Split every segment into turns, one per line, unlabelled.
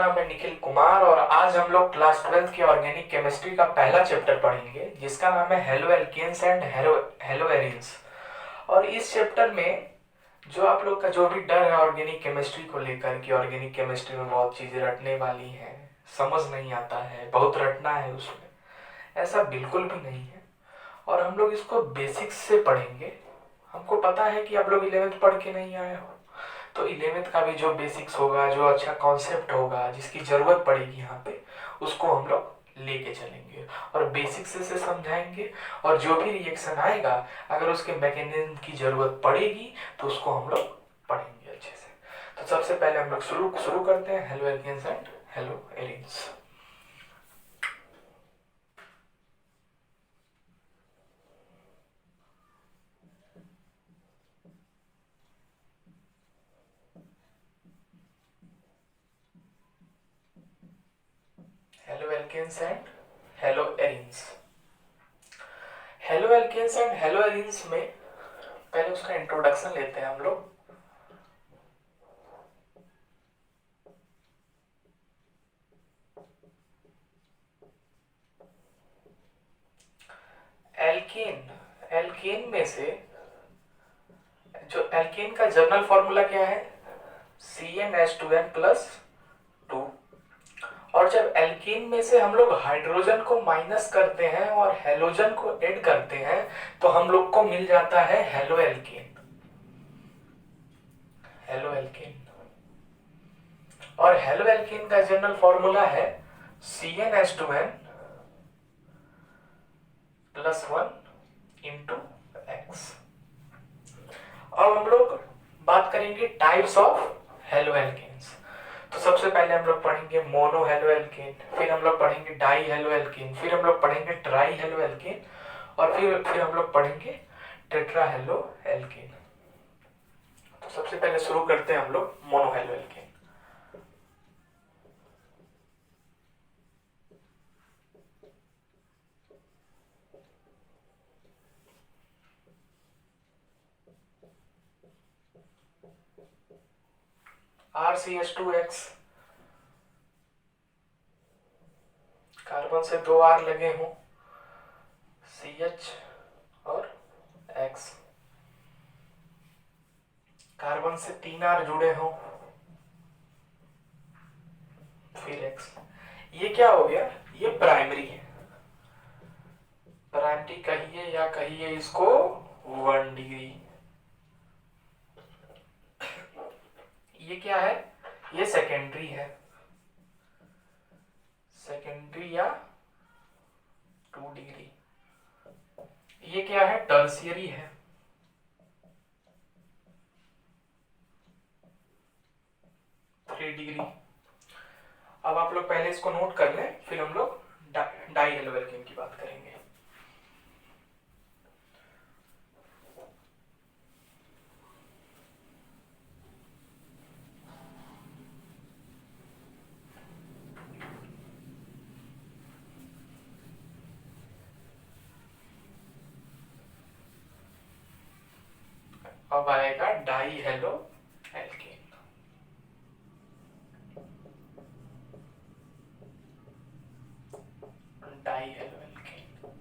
नाम है निखिल कुमार और आज हम लोग क्लास 12th की ऑर्गेनिक केमिस्ट्री का पहला चैप्टर पढ़ेंगे जिसका नाम है halo alkanes and halo arenes. और इस चैप्टर में जो आप लोग का जो भी डर है ऑर्गेनिक केमिस्ट्री को लेकर कि ऑर्गेनिक केमिस्ट्री में बहुत चीज़ें रटने वाली हैं, समझ नहीं आता है, बहुत रटना है उसमें, ऐसा बिल्कुल भी नहीं है। और हम लोग इसको बेसिक्स से पढ़ेंगे। हमको पता है कि आप लोग 11th पढ़ के नहीं आए हो, तो 11th का भी जो बेसिक्स होगा, जो अच्छा कॉन्सेप्ट होगा, जिसकी ज़रूरत पड़ेगी यहाँ पे, उसको हम लोग लेके चलेंगे और बेसिक्स से समझाएंगे। और जो भी रिएक्शन आएगा, अगर उसके मैकेनिज्म की ज़रूरत पड़ेगी तो उसको हम लोग पढ़ेंगे अच्छे से। तो सबसे पहले हम लोग शुरू करते हैं halo alkanes and halo arenes. Halo alkanes and halo arenes. Halo alkanes and halo arenes में पहले उसका इंट्रोडक्शन लेते हैं हम लोग। एल्केन, एल्केन में से जो एल्केन का जनरल फॉर्मूला क्या है, CnH2n+2। और जब एल्केन में से हम लोग हाइड्रोजन को माइनस करते हैं और हेलोजन को ऐड करते हैं तो हम लोग को मिल जाता है हेलो एल्केन। Halo alkane. और हेलो एल्केन का जनरल फॉर्मूला है CnH2n+1 × X। अब हम लोग बात करेंगे टाइप्स ऑफ हेलो एल्केन्स। तो सबसे पहले हम लोग पढ़ेंगे मोनो हेलो एल्केन, फिर हम लोग पढ़ेंगे डाई हेलो एल्केन, फिर हम लोग पढ़ेंगे ट्राई हेलो एल्केन, और फिर हम लोग पढ़ेंगे टेट्रा हेलो एल्केन। तो सबसे पहले शुरू करते हैं हम लोग mono halo alkane. RCH2X, carbon से 2 R लगे हों, CH और X, कार्बन से 3 R जुड़े हों, फिर X। ये क्या हो गया, ये प्राइमरी है। प्राइमरी कहिए या कहिए इसको 1 डिग्री। ये क्या है, ये सेकेंडरी है, सेकेंडरी या 2 डिग्री। ये क्या है, टर्शियरी है, 3 डिग्री। अब आप लोग पहले इसको नोट कर लें, फिर हम लोग डाई हेलो एल्केन की बात करेंगे। अब आएगा die halo alkane. Die halo alkane,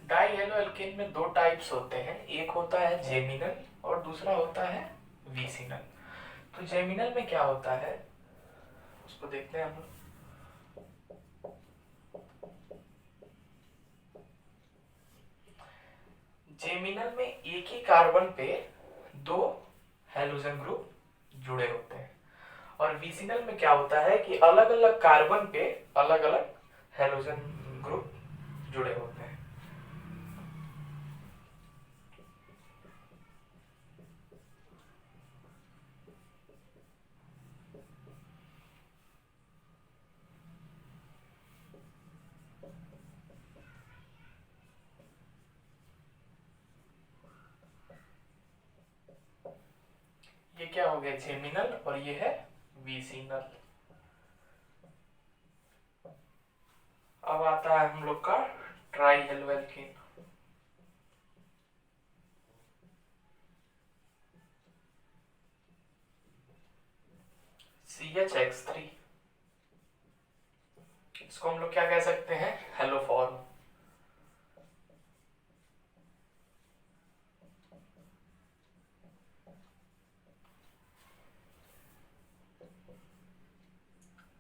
die halo alkane में 2 टाइप्स होते हैं, एक होता है जेमिनल और दूसरा होता है विसिनल। तो जेमिनल में क्या होता है उसको देखते हैं हम लोग। जेमिनल में एक ही कार्बन पे 2 हेलोजन ग्रुप जुड़े होते हैं, और विसिनल में क्या होता है कि अलग अलग कार्बन पे अलग अलग हेलोजन ग्रुप जुड़े होते हैं। ये क्या हो गया, जेमिनल, और ये है विसिनल। अब आता है हम लोग का ट्राई हेलो एल्केन। CHX3, इसको हम लोग क्या कह सकते हैं, हेलोफॉर्म।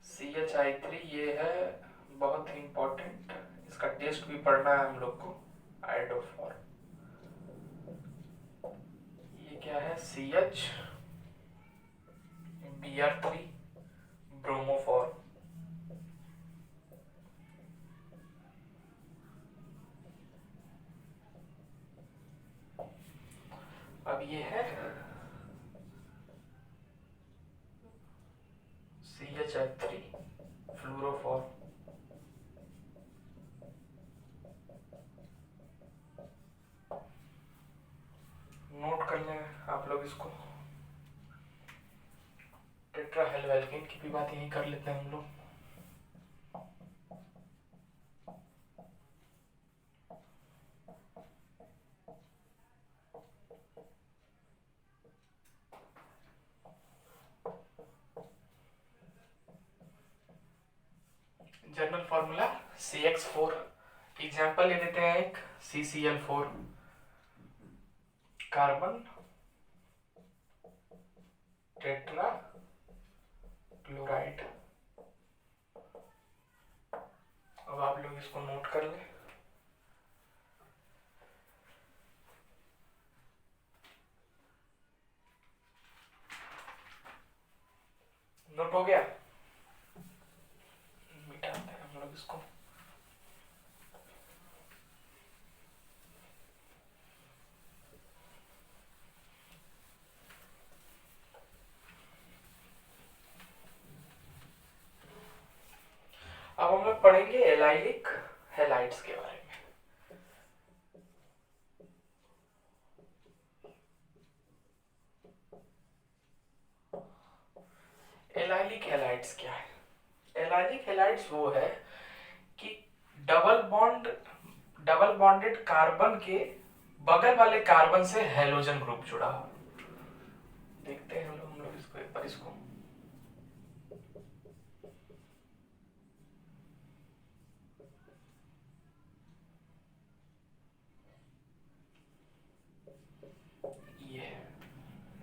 CH3 ये है बहुत ही इंपॉर्टेंट, इसका टेस्ट भी पढ़ना है हम लोग को, आइडोफॉर्म। ये क्या है, CH Br3 ब्रोमोफॉर्म। अब ये है CHF3 फ्लूरोफॉर्म। नोट कर लें आप लोग इसको। टेट्राहेलोएल्केन की भी बात यही कर लेते हैं हम लोग। General formula CX4। एग्जाम्पल ले लेते हैं एक, CCl4 कार्बन टेट्रा क्लोराइड। अब आप लोग इसको नोट कर लें। नोट हो गया, मिटाते हैं हम लोग इसको। अब हम लोग पढ़ेंगे एलाइलिक हैलाइड्स के बारे में। एलाइलिक हैलाइड्स क्या है? एलाइलिक हैलाइड्स वो है कि डबल बॉन्डेड कार्बन के बगल वाले कार्बन से हेलोजन ग्रुप जुड़ा हो। देखते हैं हम लोग इसको एक बार। इसको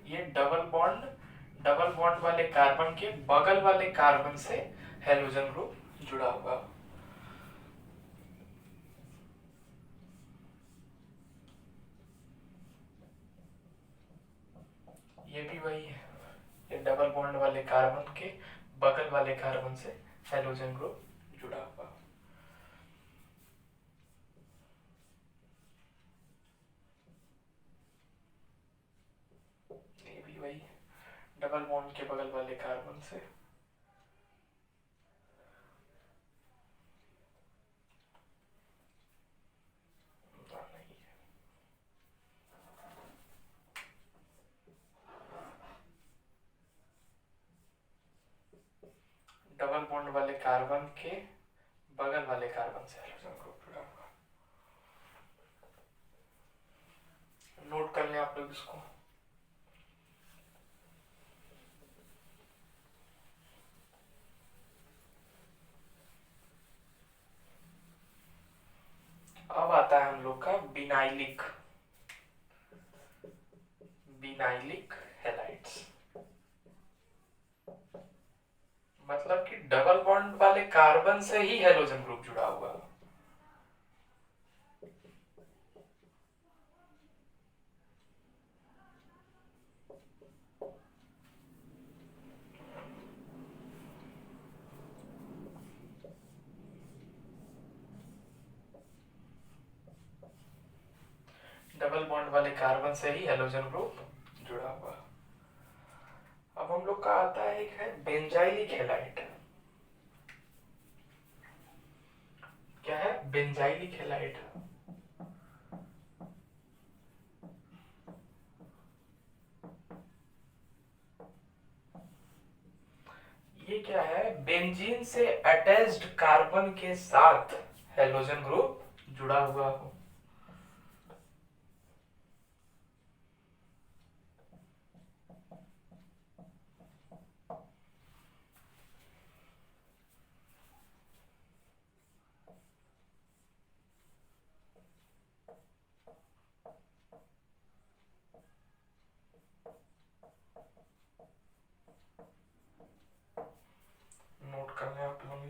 ये डबल बॉन्ड वाले कार्बन के बगल वाले कार्बन से हेलोजन ग्रुप जुड़ा हुआ। ये भी वही है, ये डबल बॉन्ड वाले कार्बन के बगल वाले कार्बन से हेलोजन ग्रुप जुड़ा हुआ। ये भी वही है, डबल बॉन्ड के बगल वाले कार्बन से डबल बॉन्ड वाले कार्बन के बगल वाले कार्बन से हेलोजन ग्रुप जुड़ा हुआ। नोट कर लें आप लोग इसको। अब आता है हम लोग का बिनाइलिक हैलाइड्स। मतलब कि डबल बॉन्ड वाले कार्बन से ही हेलोजन ग्रुप जुड़ा हुआ। डबल बॉन्ड वाले कार्बन से ही हेलोजन ग्रुप जुड़ा हुआ। अब हम लोग का आता है एक है बेंजाइलिक हैलाइड। क्या है? Benzylic halide. ये क्या है? बेंजीन से अटैच्ड कार्बन के साथ हेलोजन ग्रुप जुड़ा हुआ हो।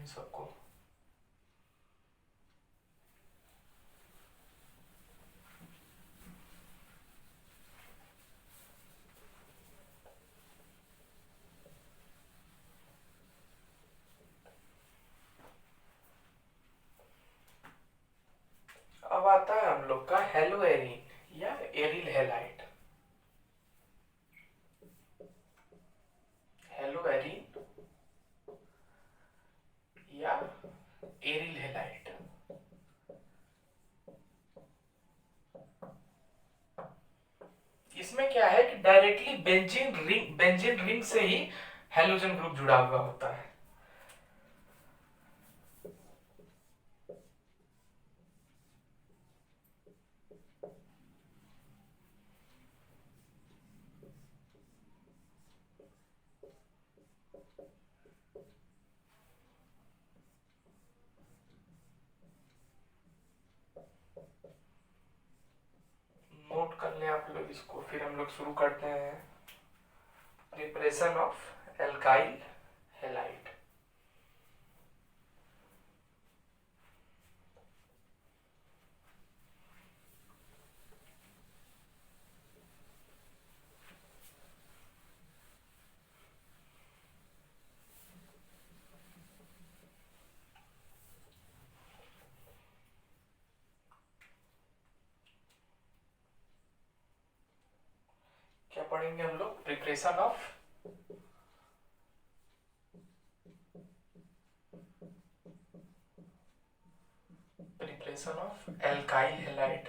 सबको। अब आता है हम लोग का हेलोएरिन या एरिल हैलाइड। हेलोएरिन या एरिल हैलाइड। इसमें क्या है कि डायरेक्टली बेंजीन रिंग से ही हेलोजन ग्रुप जुड़ा हुआ होता है। नोट कर लें आप लोग इसको, फिर हम लोग शुरू करते हैं प्रिपरेशन ऑफ एल्काइल हैलाइड। क्या पढ़ेंगे हम लोग? Preparation of alkyl halide.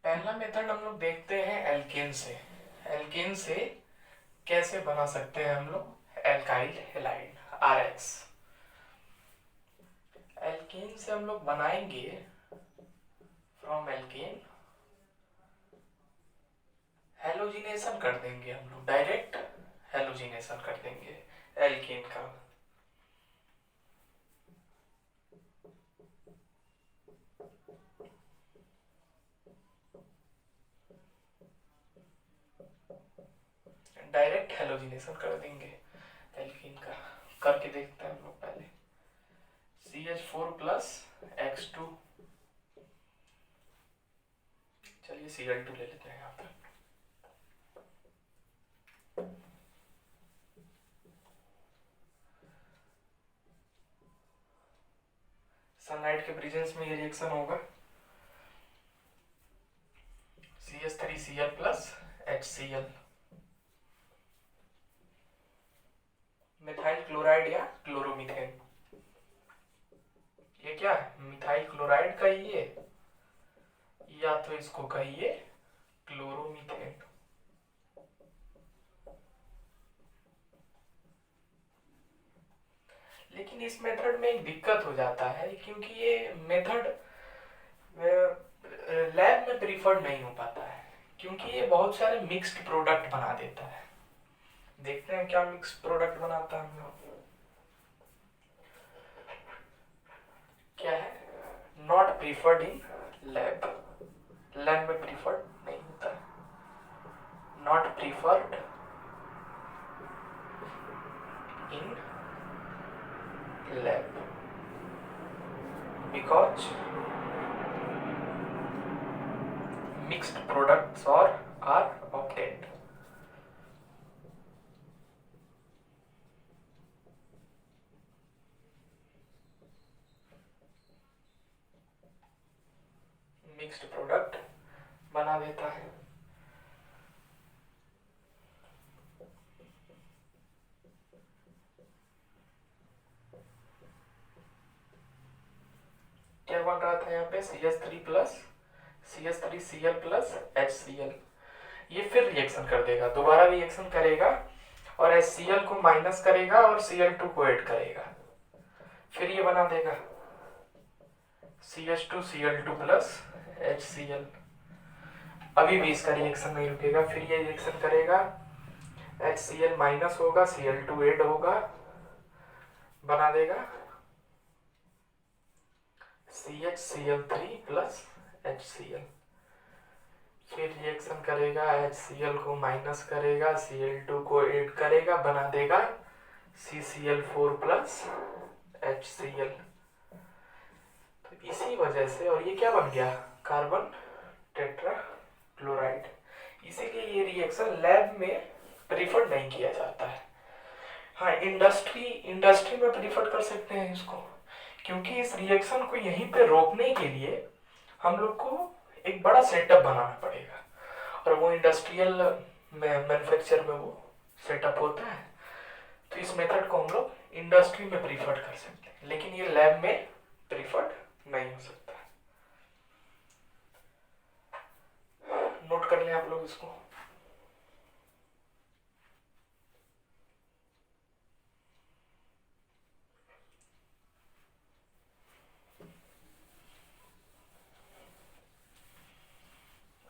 पहला मेथड हम लोग देखते हैं एल्केन से। एल्केन से कैसे बना सकते हैं हम लोग एल्काइल हैलाइड RX। एल्केन से हम लोग बनाएंगे फ्रॉम एल्केन हेलोजिनेशन कर देंगे, हम लोग डायरेक्ट हेलोजिनेशन कर देंगे एल्केन का। डायरेक्ट हेलोजिनेशन कर देंगे एल्कीन का। करके देखते हैं हम लोग पहले। CH4 प्लस X2, चलिए Cl2 ले लेते हैं यहाँ पे। सनलाइट के प्रेजेंस में ये रिएक्शन होगा CH3Cl plus HCl, methyl chloride या क्लोरोमीथेन। ये क्या है? मिथाइल क्लोराइड कहिए या तो इसको कहिए क्लोरोमीथेन। लेकिन इस मेथड में एक दिक्कत हो जाता है, क्योंकि ये मेथड लैब में प्रीफर्ड नहीं हो पाता है, क्योंकि ये बहुत सारे मिक्स्ड प्रोडक्ट बना देता है। देखते हैं क्या मिक्स्ड प्रोडक्ट बनाता है हम लोग। क्या है? Not preferred in lab. Lab में प्रीफर्ड नहीं होता है। Not preferred in lab because mixed products are obtained। Mixed product बना देता है। क्या बन रहा था यहाँ पे? CH3 plus CH3Cl plus HCl। ये फिर रिएक्शन कर देगा, दोबारा रिएक्शन करेगा और HCl को माइनस करेगा और Cl2 को ऐड करेगा, फिर ये बना देगा CH2Cl2 प्लस HCl। अभी भी इसका रिएक्शन नहीं रुकेगा, फिर ये रिएक्शन करेगा, HCl माइनस होगा, Cl2 ऐड होगा, बना देगा CHCl3 प्लस HCl। फिर रिएक्शन करेगा, HCl को माइनस करेगा, Cl2 को ऐड करेगा, बना देगा CCl4 प्लस HCl। तो इसी वजह से, और ये क्या बन गया, कार्बन टेट्रा क्लोराइड। इसीलिए ये रिएक्शन लैब में प्रीफर नहीं किया जाता है। हाँ, इंडस्ट्री में प्रीफर कर सकते हैं इसको, क्योंकि इस रिएक्शन को यहीं पे रोकने के लिए हम लोग को एक बड़ा सेटअप बनाना पड़ेगा, और वो इंडस्ट्रियल मैन्युफैक्चर में वो सेटअप होता है। तो इस मेथड को हम लोग इंडस्ट्री में प्रीफर कर सकते हैं, लेकिन ये लैब में प्रीफर्ड नहीं हो सकता। नोट कर लें आप लोग इसको।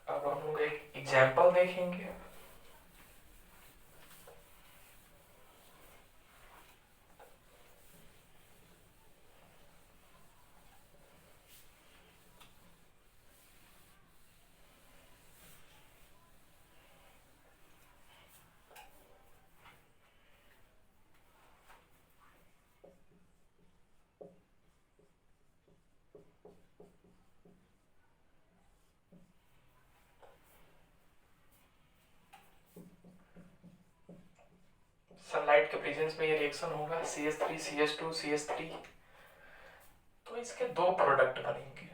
अब हम लोग एक एग्जाम्पल देखेंगे। सनलाइट के प्रेजेंस में ये रिएक्शन होगा, CH3 CH2 CH3। तो इसके दो प्रोडक्ट बनेंगे,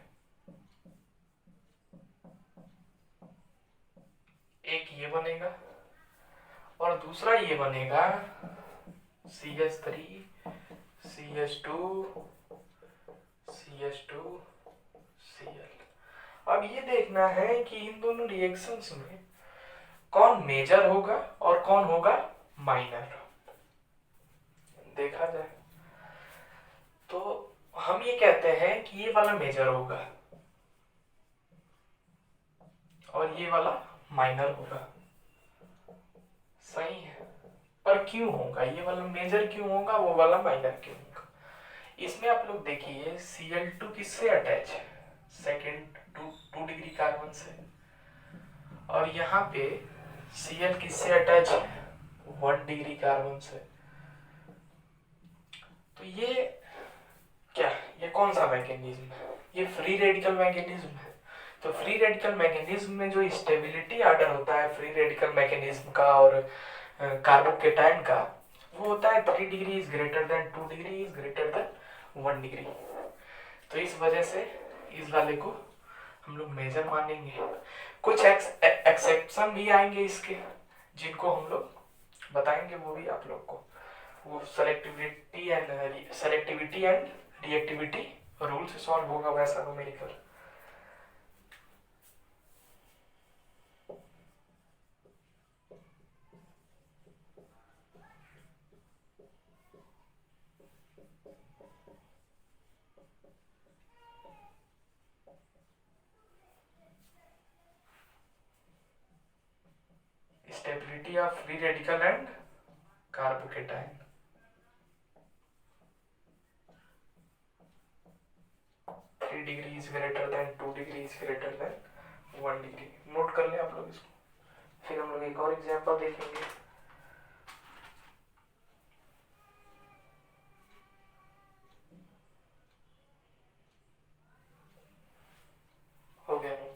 एक ये बनेगा और दूसरा ये बनेगा CH3 CH2 CH2 Cl। अब ये देखना है कि इन दोनों रिएक्शंस में कौन मेजर होगा और कौन होगा माइनर। देखा जाए तो हम ये कहते हैं कि ये वाला मेजर होगा और ये वाला माइनर होगा, सही है। पर क्यों होगा ये वाला मेजर, क्यों होगा वो वाला माइनर क्यों होगा? इसमें आप लोग देखिए Cl2 किससे अटैच है, सेकेंड 2 डिग्री कार्बन से, और यहाँ पे Cl किससे अटैच है, 1 डिग्री कार्बन से। तो ये क्या, ये कौन सा मैकेनिज्म है, ये फ्री रेडिकल मैकेनिज्म है। तो फ्री रेडिकल मैकेनिज्म में जो स्टेबिलिटी ऑर्डर होता है फ्री रेडिकल मैकेनिज्म का और कार्बोकेटाइन का, वो होता है 3 degree is greater than 2 degree is greater than 1 degree. तो इस वजह से इस वाले को हम लोग मेजर मानेंगे। कुछ एक्सेप्शन भी आएंगे इसके, जिनको हम लोग बताएंगे, वो भी आप लोग को, वो सेलेक्टिविटी एंड रिएक्टिविटी रूल से सॉल्व होगा वैसा numerical. Stability of free radical and carbocation. Three degree is greater than 2 degree is greater than 1 degree. Note कर लें आप लोग इसको। फिर हम लोग एक और एग्जांपल देखेंगे। हो गया नोट।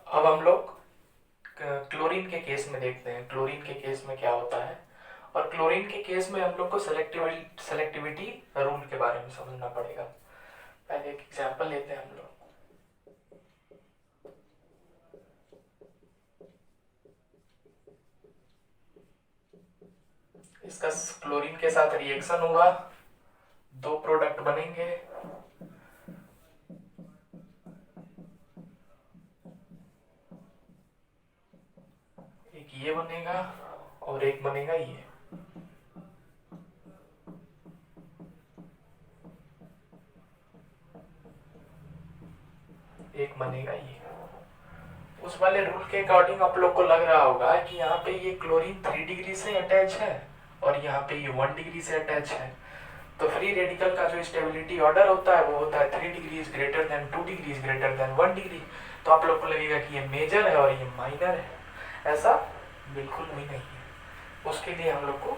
अब हम लोग क्लोरीन के केस में देखते हैं, क्लोरीन के केस में क्या होता है, और क्लोरीन के केस में हम लोग को सेलेक्टिविटी रूल के बारे में समझना पड़ेगा। पहले एक एग्जांपल लेते हैं हम लोग। इसका क्लोरीन के साथ रिएक्शन हुआ, दो प्रोडक्ट बनेंगे, एक ये बनेगा और एक बनेगा ये। एक बनेगा ये। उस वाले रूल के अकॉर्डिंग आप लोग को लग रहा होगा कि यहाँ पे ये क्लोरीन 3 डिग्री से अटैच है और यहाँ पे ये 1 डिग्री से अटैच है। तो फ्री रेडिकल का जो स्टेबिलिटी ऑर्डर होता है वो होता है 3 degree is greater than 2 degree is greater than 1 degree. तो आप लोग को लगेगा कि ये मेजर है और ये माइनर है, ऐसा बिल्कुल भी नहीं है। उसके लिए हम लोग को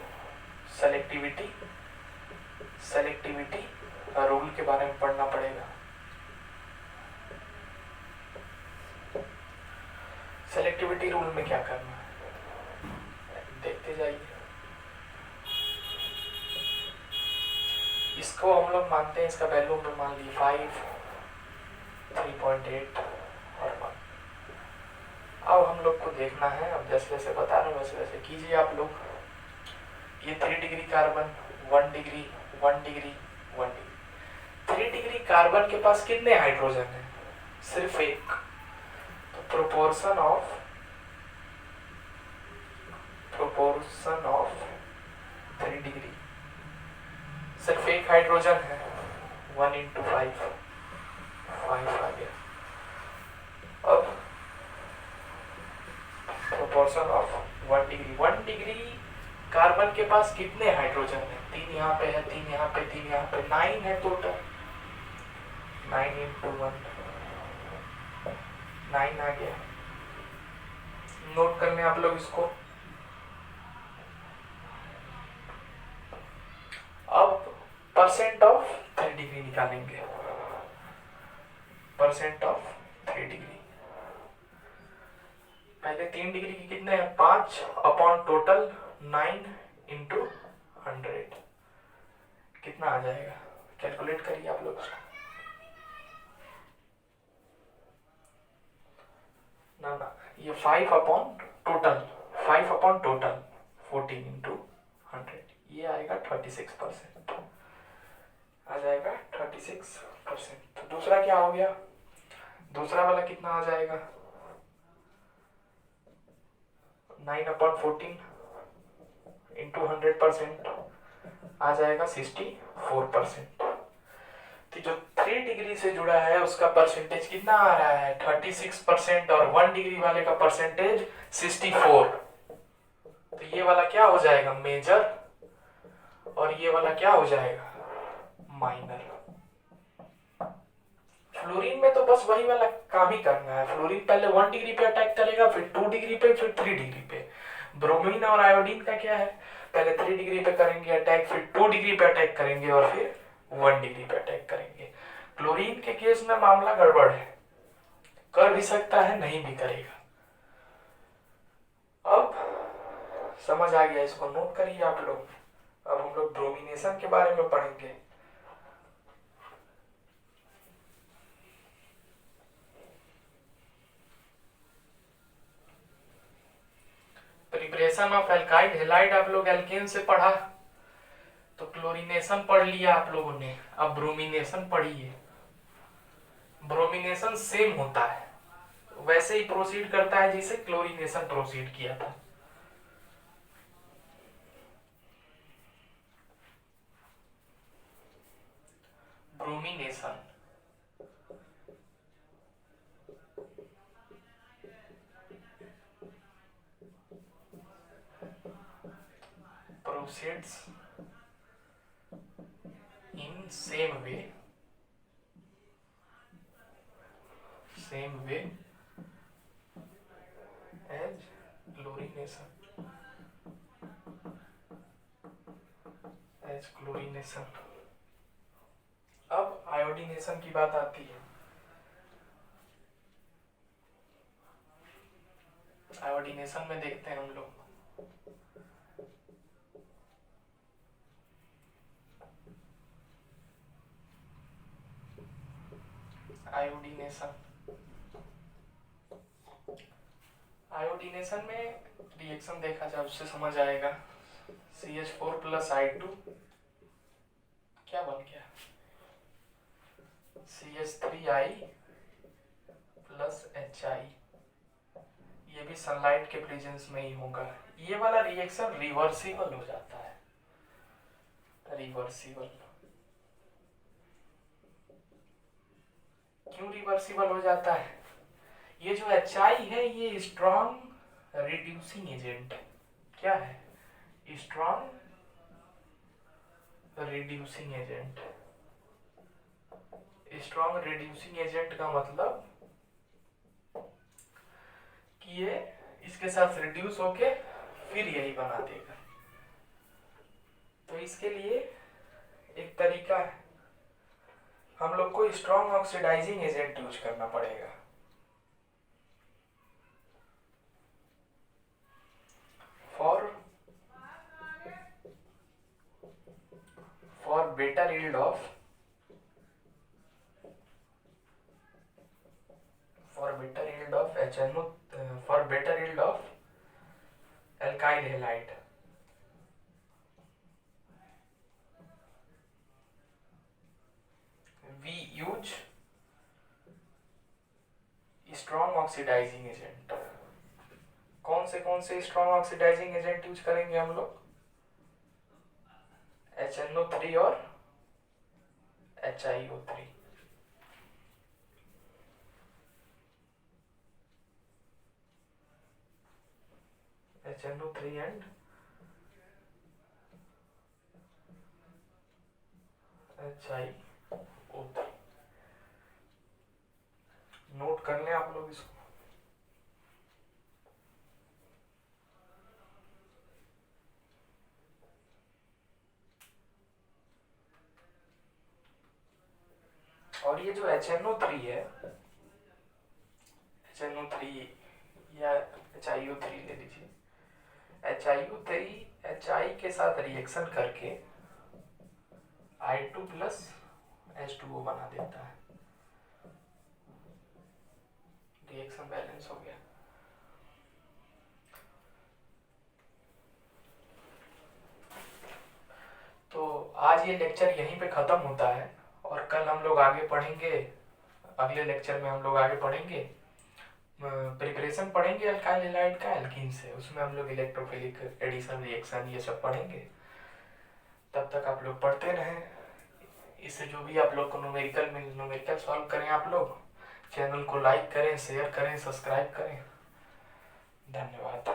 सेलेक्टिविटी रूल के बारे में पढ़ना पड़ेगा। सेलेक्टिविटी रूल में क्या करना है देखते जाइए। इसको हम लोग मानते हैं, इसका वैल्यू में मान ली 5, 3.8 और 1। अब हम लोग को देखना है, अब जैसे जैसे बता रहे हैं वैसे वैसे कीजिए आप लोग। ये 3 degree carbon, 1 degree, 1 degree, 1 degree. 3 degree carbon के पास कितने हाइड्रोजन है? सिर्फ एक। तो प्रोपोर्शन ऑफ 3 डिग्री, सिर्फ एक हाइड्रोजन है, 1 into 5 आ गया। अब प्रोपोर्शन ऑफ 1 डिग्री कार्बन के पास कितने हाइड्रोजन है? 3 यहाँ पे है, 3 यहाँ पे, 3 यहाँ पे, 9 है टोटल। 9 into 1 9 आ गया। नोट कर लें आप लोग इसको। अब परसेंट ऑफ 3 डिग्री निकालेंगे। परसेंट ऑफ 3 डिग्री, पहले 3 डिग्री की कितने हैं? 5 अपॉन टोटल 9 into 100 कितना आ जाएगा? कैलकुलेट करिए आप लोग उसको। ना ये 5 अपॉन टोटल 14 into 100, ये आएगा 36%, आ जाएगा 36%। तो दूसरा क्या हो गया? दूसरा वाला कितना आ जाएगा? 9 अपॉन 14 into 100% आ जाएगा 64%। तो जो 3 डिग्री से जुड़ा है उसका परसेंटेज कितना आ रहा है? 36%, और 1 डिग्री वाले का परसेंटेज 64। तो ये वाला क्या हो जाएगा? मेजर, और ये वाला क्या हो जाएगा? माइनर। फ्लोरीन में तो बस वही वाला काम ही करना है। फ्लोरीन पहले 1 डिग्री पे अटैक करेगा, फिर 2 डिग्री पे, फिर 3 डिग्री पे। ब्रोमीन और आयोडीन का क्या है? पहले 3 डिग्री पे करेंगे अटैक, फिर 2 डिग्री पे अटैक करेंगे और फिर 1 डिग्री पे अटैक करेंगे। क्लोरीन के केस में मामला गड़बड़ है, कर भी सकता है, नहीं भी करेगा। अब समझ आ गया, इसको नोट करिए आप लोग। अब हम लोग ब्रोमिनेशन के बारे में पढ़ेंगे। प्रिपरेशन ऑफ एल्काइड हैलाइड आप लोग एल्केन से पढ़ा, तो क्लोरीनेशन पढ़ लिया आप लोगों ने। अब ब्रोमिनेशन पढ़िए। ब्रोमिनेशन सेम होता है, वैसे ही प्रोसीड करता है जैसे क्लोरीनेशन प्रोसीड किया था। Bromination proceeds in same way as chlorination। अब आयोडीनेशन की बात आती है। आयोडीनेशन में देखते हैं हम लोग। आयोडीनेशन में रिएक्शन देखा जाए उससे समझ आएगा। CH4 प्लस I2 क्या बन गया? CH3I plus HI। ये भी सनलाइट के प्रेजेंस में ही होगा। ये वाला रिएक्शन रिवर्सिबल हो जाता है, रिवर्सिबल। क्यों रिवर्सिबल हो जाता है? ये जो HI है ये स्ट्रॉन्ग रिड्यूसिंग एजेंट है। क्या है? Strong reducing agent. Strong reducing agent का मतलब कि ये इसके साथ रिड्यूस होके फिर यही बना देगा। तो इसके लिए एक तरीका है, हम लोग को स्ट्रॉन्ग ऑक्सीडाइजिंग एजेंट यूज करना पड़ेगा। For better yield of HNO, for better yield of alkyl halide, we use strong oxidizing agent। कौन से स्ट्रॉन्ग ऑक्सीडाइजिंग एजेंट यूज करेंगे हम लोग? HNO3 और HiO3। HNO3 and HiO3 note कर लें आप लोग इसको। और ये जो HNO3 है, HNO3 या HiO3 ले लीजिए। HiO3 HI के साथ रिएक्शन करके I2 प्लस H2O बना देता है। रिएक्शन बैलेंस हो गया। तो आज ये लेक्चर यहीं पे ख़त्म होता है और कल हम लोग आगे पढ़ेंगे। अगले लेक्चर में हम लोग आगे पढ़ेंगे, प्रिपरेशन पढ़ेंगे अल्काइल हैलाइड का एल्कीन से। उसमें हम लोग इलेक्ट्रोफिलिक एडिशन रिएक्शन ये सब पढ़ेंगे। तब तक आप लोग पढ़ते रहें। इससे जो भी आप लोग को न्यूमेरिकल सॉल्व करें, आप लोग चैनल को लाइक करें, शेयर करें, सब्सक्राइब करें। धन्यवाद।